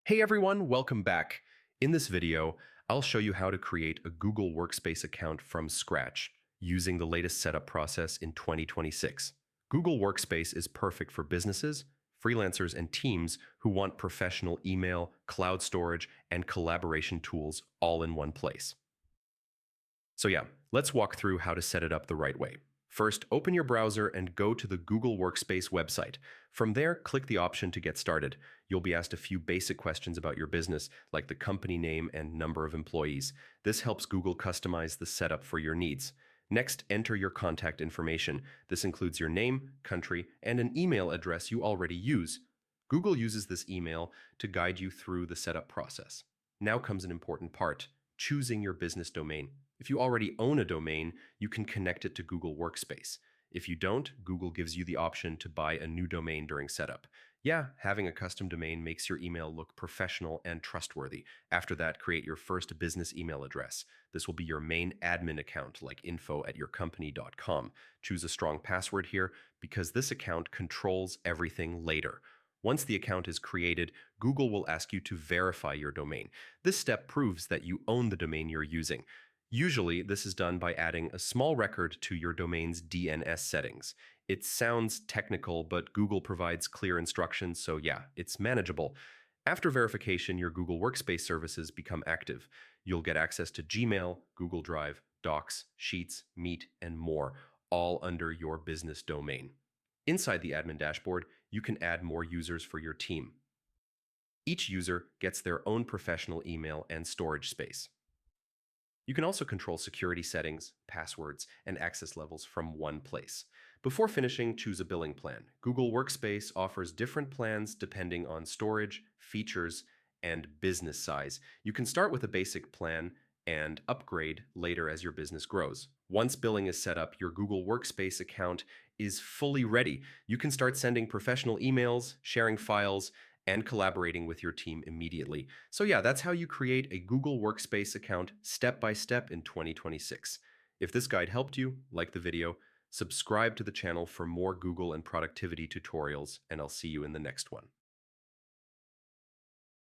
Hey everyone, welcome back. In this video, I'll show you how to create a Google Workspace account from scratch using the latest setup process in 2026. Google Workspace is perfect for businesses, freelancers, and teams who want professional email, cloud storage, and collaboration tools all in one place. So yeah, let's walk through how to set it up the right way. First, open your browser and go to the Google Workspace website. From there, click the option to get started. You'll be asked a few basic questions about your business, like the company name and number of employees. This helps Google customize the setup for your needs. Next, enter your contact information. This includes your name, country, and an email address you already use. Google uses this email to guide you through the setup process. Now comes an important part: choosing your business domain. If you already own a domain, you can connect it to Google Workspace. If you don't, Google gives you the option to buy a new domain during setup. Yeah, having a custom domain makes your email look professional and trustworthy. After that, create your first business email address. This will be your main admin account, like info@yourcompany.com. Choose a strong password here because this account controls everything later. Once the account is created, Google will ask you to verify your domain. This step proves that you own the domain you're using. Usually, this is done by adding a small record to your domain's DNS settings. It sounds technical, but Google provides clear instructions, so yeah, it's manageable. After verification, your Google Workspace services become active. You'll get access to Gmail, Google Drive, Docs, Sheets, Meet, and more, all under your business domain. Inside the admin dashboard, you can add more users for your team. Each user gets their own professional email and storage space. You can also control security settings, passwords, and access levels from one place. Before finishing, choose a billing plan. Google Workspace offers different plans depending on storage, features, and business size. You can start with a basic plan and upgrade later as your business grows. Once billing is set up, your Google Workspace account is fully ready. You can start sending professional emails, sharing files, and collaborating with your team immediately. So yeah, that's how you create a Google Workspace account step by step in 2026. If this guide helped you, like the video, subscribe to the channel for more Google and productivity tutorials, and I'll see you in the next one.